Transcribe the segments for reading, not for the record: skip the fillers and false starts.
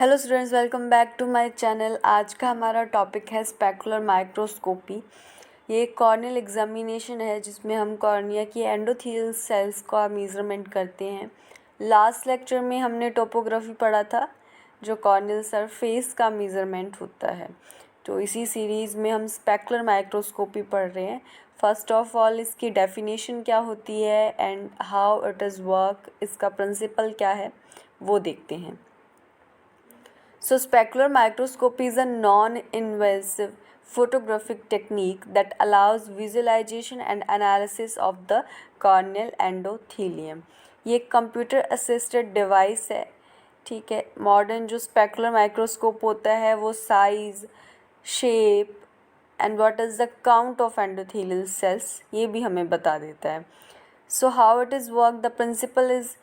Hello students, welcome back to my channel. आज का हमारा टॉपिक है स्पेकुलर माइक्रोस्कोपी। ये एक कॉर्नियल एग्जामिनेशन है जिसमें हम कॉर्निया की एंडोथेलियल सेल्स का मेजरमेंट करते हैं। लास्ट लेक्चर में हमने टोपोग्राफी पढ़ा था, जो कॉर्नियल सरफेस का मेजरमेंट होता है। तो इसी सीरीज़ में हम स्पेकुलर माइक्रोस्कोपी पढ़ रहे हैं। फर्स्ट ऑफ ऑल इसकी डेफिनेशन क्या होती है and how it is work, इसका प्रिंसिपल क्या है वो देखते हैं। So, specular microscopy is a non-invasive photographic technique that allows visualization and analysis of the corneal endothelium. ये एक कंप्यूटर असिस्टेड डिवाइस है, ठीक है। मॉडर्न जो स्पेकुलर माइक्रोस्कोप होता है वो size, shape and what is the count of endothelial cells ये भी हमें बता देता है। So how it is work, the principle is,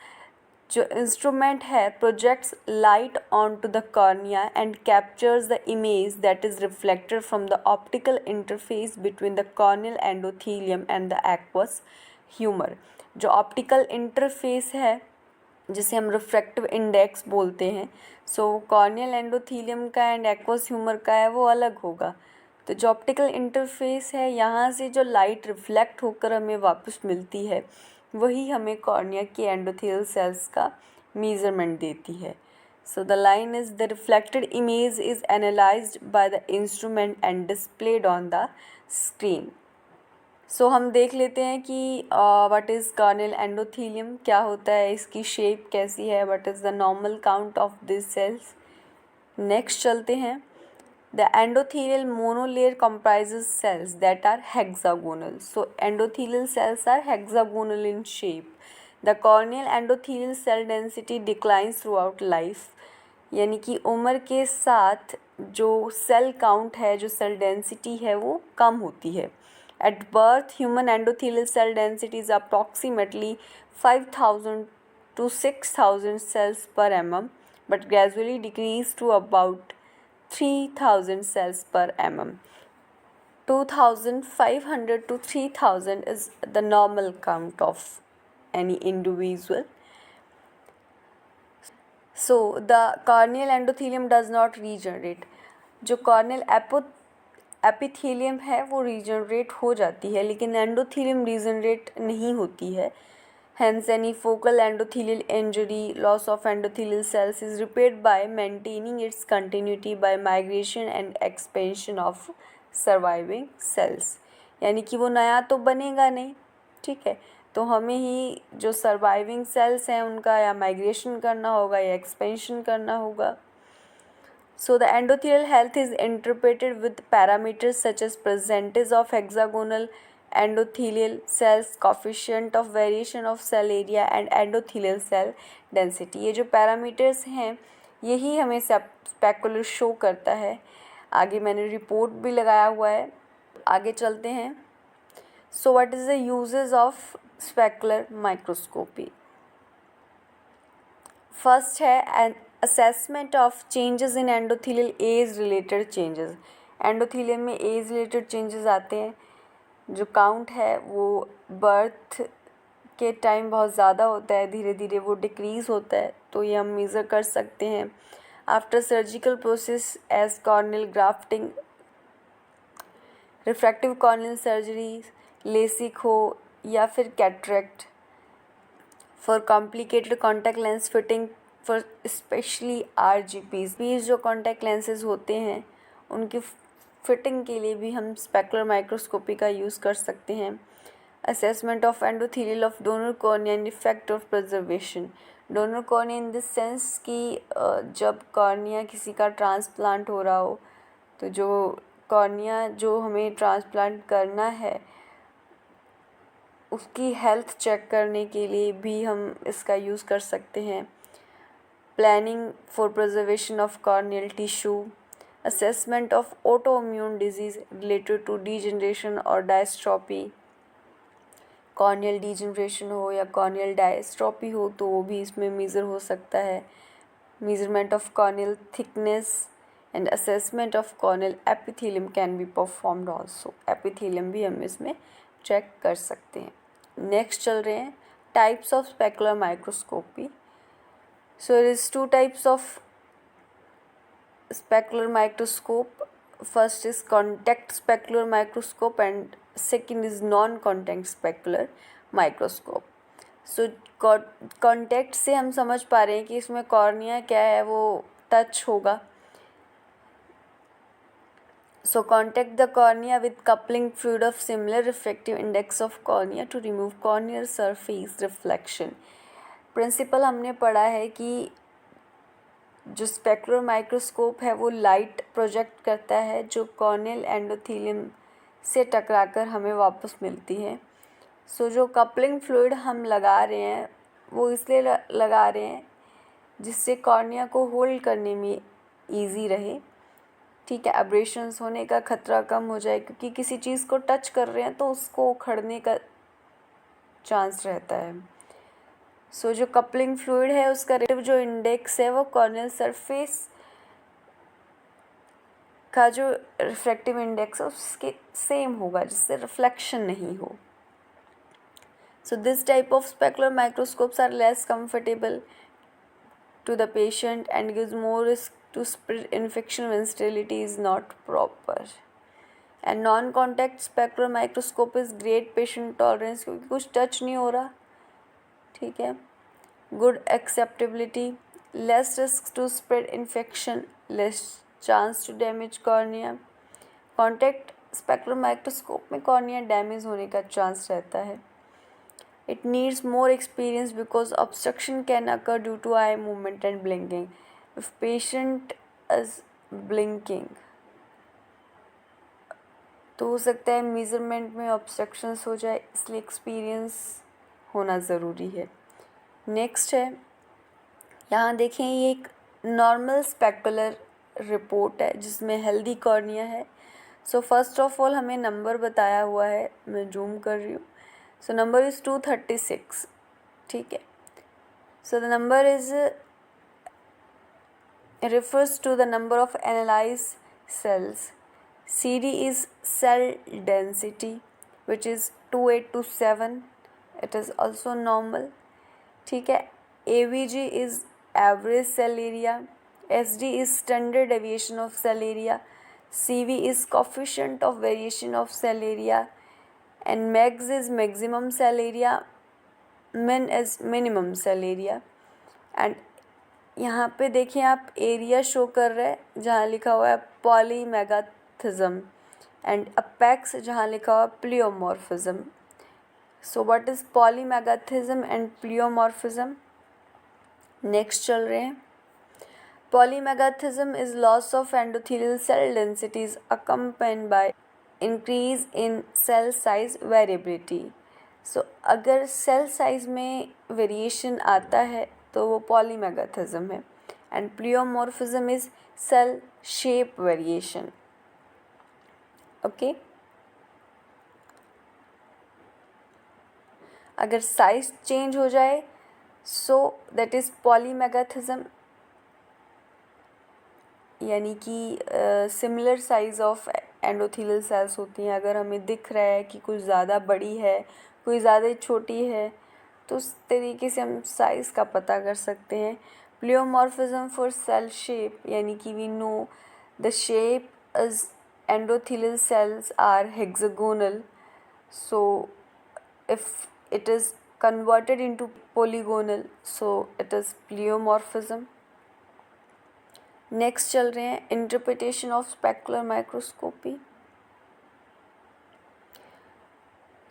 जो इंस्ट्रूमेंट है projects light on to the cornea and captures the image that is reflected from the optical interface between the corneal endothelium and the aqueous humour. जो optical interface है जिसे हम refractive index बोलते हैं, so corneal endothelium का and aqueous humour का है वो अलग होगा। तो जो ऑप्टिकल इंटरफेस है, यहाँ से जो लाइट रिफ्लेक्ट होकर हमें वापस मिलती है वही हमें कॉर्निया की एंडोथेलियल सेल्स का मेजरमेंट देती है। So the line is the reflected image is analysed by the instrument and displayed on the screen. So हम देख लेते हैं कि व्हाट इज़ कॉर्नियल एंडोथीलियम, क्या होता है, इसकी शेप कैसी है, what is the normal count of this cells. Next चलते हैं। The endothelial monolayer comprises cells that are hexagonal. So endothelial cells are hexagonal in shape. The corneal endothelial cell density declines throughout life. यानी कि उम्र के साथ जो cell count है, जो सेल डेंसिटी है वो कम होती है। At birth, human endothelial cell density is approximately 5,000 to 6,000 cells per mm, but gradually decrease to about 3,000 cells per mm. 2,500 to 3,000 is the normal count of any individual. So the corneal endothelium does not regenerate. जो corneal epithelium है वो regenerate हो जाती है, लेकिन endothelium regenerate नहीं होती है। Hence, any focal endothelial injury, loss of endothelial cells is repaired by maintaining its continuity by migration and expansion of surviving cells. यानी कि वो नया तो बनेगा नहीं, ठीक है, तो हमें ही जो सर्वाइविंग सेल्स हैं उनका या माइग्रेशन करना होगा या एक्सपेंशन करना होगा। So the endothelial health is interpreted with parameters such as percentage of hexagonal endothelial cells, coefficient of variation of cell area and endothelial cell density. ये जो पैरामीटर्स हैं यही हमें स्पेकुलर शो करता है। आगे मैंने रिपोर्ट भी लगाया हुआ है, आगे चलते हैं। So what is the uses of specular microscopy. First है assessment of changes in endothelial age related changes. Endothelium में एज रिलेटेड चेंजेस आते हैं, जो काउंट है वो बर्थ के टाइम बहुत ज़्यादा होता है, धीरे धीरे वो डिक्रीज़ होता है, तो ये हम मेज़र कर सकते हैं। After surgical process as corneal grafting, refractive corneal surgery, LASIK हो या फिर cataract, for complicated contact lens fitting for specially RGPs। जो कॉन्टैक्ट लेंसेज होते हैं उनकी फिटिंग के लिए भी हम स्पेकुलर माइक्रोस्कोपी का यूज़ कर सकते हैं। Assessment of endothelial of donor cornea and effect of preservation. Donor cornea in this sense कि जब कॉर्निया किसी का ट्रांसप्लांट हो रहा हो, तो जो कॉर्निया जो हमें ट्रांसप्लांट करना है उसकी हेल्थ चेक करने के लिए भी हम इसका यूज़ कर सकते हैं। Planning for preservation of corneal tissue, assessment of autoimmune disease related to degeneration और डायस्ट्रॉपी। कॉर्नियल डीजनरेशन हो या कॉर्नियल डायस्ट्रॉपी हो तो वो भी इसमें मेज़र हो सकता है। Measurement of corneal thickness and assessment of corneal epithelium can be performed also. Epithelium भी हम इसमें चेक कर सकते हैं। नेक्स्ट चल रहे हैं types of specular microscopy. So it is two types of specular microscope. First is contact specular microscope and second is non-contact specular microscope. So contact से हम समझ पा रहे हैं कि इसमें कॉर्निया क्या है, वो टच होगा. So contact the cornea with coupling fluid of similar refractive index of cornea to remove corneal surface reflection. Principle हमने पढ़ा है कि जो स्पेकुलर माइक्रोस्कोप है वो लाइट प्रोजेक्ट करता है जो कॉर्नियल एंडोथेलियम से टकराकर हमें वापस मिलती है. सो जो कपलिंग फ्लूइड हम लगा रहे हैं वो इसलिए लगा रहे हैं जिससे कॉर्निया को होल्ड करने में इजी रहे. ठीक है, एब्रेशंस होने का खतरा कम हो जाए, क्योंकि किसी चीज़ को टच कर रहे हैं तो उसको उखड़ने का चांस रहता है. सो जो कपलिंग फ्लूइड है उसका रिलेटिव जो इंडेक्स है वो कॉर्नियल सरफेस का जो रिफ्रैक्टिव इंडेक्स है उसके सेम होगा, जिससे रिफ्लेक्शन नहीं हो. So this type of specular microscopes are less comfortable to the patient and gives more risk to spread infection when sterility is not proper. And non-contact specular microscope is great patient tolerance, क्योंकि कुछ touch नहीं हो रहा. ठीक है, good acceptability, less risk to spread infection, less chance to damage cornea. Contact specular microscope में cornea damage होने का चांस रहता है. It needs more experience because obstruction can occur due to eye movement and blinking. If patient is blinking, तो हो सकता है measurement में ऑब्स्ट्रक्शंस हो जाए, इसलिए एक्सपीरियंस होना ज़रूरी है. नेक्स्ट है, यहाँ देखें ये एक नॉर्मल स्पेकुलर रिपोर्ट है जिसमें हेल्दी कॉर्निया है. सो फर्स्ट ऑफ ऑल हमें नंबर बताया हुआ है, मैं जूम कर रही हूँ. So number is 236. ठीक है. So the number is refers to the number of analyzed cells. CD is cell density, which is 2827. It is also normal. ठीक है. AVG is average cell area. SD is standard deviation of cell area. CV is coefficient of variation of cell area. And max is maximum cell area, min is minimum cell area. And यहाँ पे देखिए आप area show कर रहे हैं जहाँ लिखा हुआ है पॉलीमेगाथिज्म एंड अपेक्स जहाँ लिखा हुआ है pleomorphism. So what is polymegathism and pleomorphism. Next चल रहे हैं. Polymegathism is loss of endothelial cell densities accompanied by increase in cell size variability. So अगर सेल साइज में वेरिएशन आता है तो वो पॉलीमेगाथिज्म है. And pleomorphism is cell shape variation. Okay, अगर साइज चेंज हो जाए सो दैट इज़ पॉलीमेगाथिज्म, यानी कि similar size of endothelial cells होती हैं. अगर हमें दिख रहा है कि कुछ ज़्यादा बड़ी है कोई ज़्यादा छोटी है तो उस तरीके से हम साइज़ का पता कर सकते हैं. प्लियोमॉर्फिज्म फॉर सेल शेप, यानी कि we know the shape is endothelial cells are hexagonal. So if it is converted into polygonal, so it is pleomorphism. Next चल रहे हैं interpretation of specular microscopy.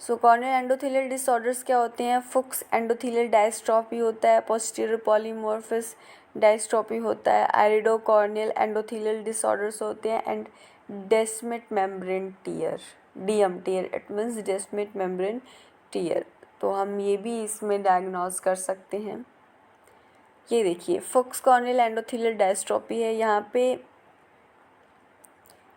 So corneal endothelial disorders क्या होते हैं. Fuchs endothelial डायस्ट्रॉफी होता है, posterior पॉलीमॉर्फिस डायस्ट्रॉफी होता है, आइरिडो कॉर्नियल एंडोथेलियल डिसऑर्डर्स होते हैं, and Descemet membrane tear, DM tear, it means Descemet membrane tear. तो हम ये भी इसमें डायग्नोज कर सकते हैं. ये देखिए फुक्स कॉर्नियल एंडोथेलियल डायस्ट्रॉफी है. यहाँ पे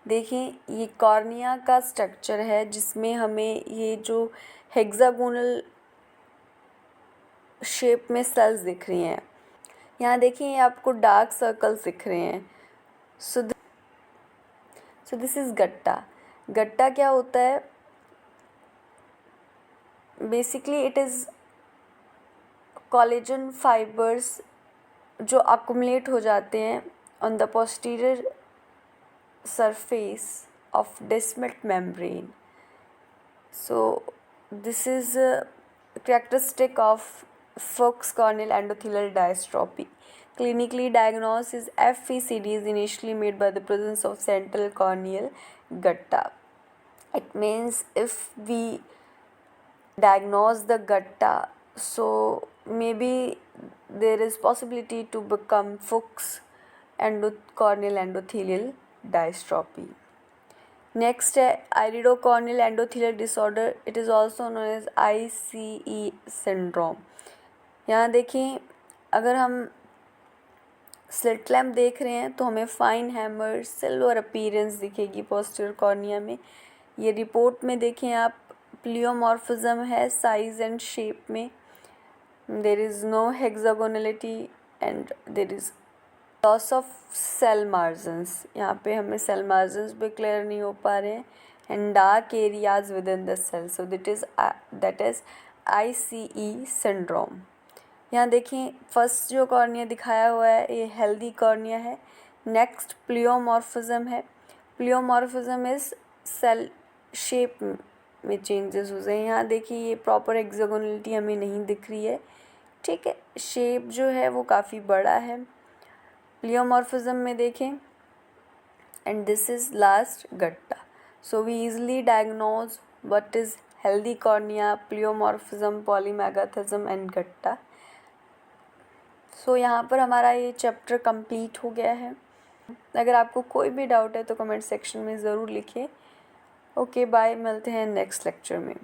देखें ये कॉर्निया का स्ट्रक्चर है जिसमें हमें ये जो हेक्सागोनल शेप में सेल्स दिख रही हैं. यहाँ देखिए ये आपको डार्क सर्कल्स दिख रहे हैं. सो दिस इज़ गट्टा. गट्टा क्या होता है. Basically it is collagen fibres जो अकुमुलेट हो जाते हैं on the posterior surface of descemet membrane. So this is a characteristic of Fuchs corneal endothelial dystrophy. Clinically diagnosed is FECD is initially made by the presence of central corneal gutta. It means if we diagnose the gutta, so maybe there is possibility to become Fuchs corneal endothelial dystrophy. Next है iridocorneal endothelial disorder, it is also known as ICE syndrome. यहाँ देखिए, अगर हम slit lamp देख रहे हैं तो हमें फाइन हैमर सिल्वर अपीयरेंस दिखेगी पोस्टीरियर कॉर्निया में. ये रिपोर्ट में देखें आप, प्लियोमॉर्फिज्म है साइज एंड शेप में. There is no hexagonality and there is loss of cell margins. यहाँ पे हमें सेल मार्जिन्स भी क्लियर नहीं हो पा रहे हैं. And dark areas within the cell, so that is ICE syndrome. यहाँ देखिए, फर्स्ट जो कॉर्निया दिखाया हुआ है ये हेल्दी कॉर्निया है. नेक्स्ट प्लियोमॉर्फिज्म है. प्लियोमॉर्फिज्म इज सेल शेप में चेंजेस हो गए. यहाँ देखिए, ये प्रॉपर हेक्सागोनलिटी हमें नहीं दिख रही है. ठीक है, शेप जो है वो काफ़ी बड़ा है प्लियोमॉर्फिज्म में देखें. And this is last gutta. So we easily diagnose what is healthy cornea, pleomorphism, polymegathism and gutta. So यहाँ पर हमारा ये चैप्टर कंप्लीट हो गया है. अगर आपको कोई भी डाउट है तो कमेंट सेक्शन में ज़रूर लिखिए. ओके बाय, मिलते हैं नेक्स्ट लेक्चर में.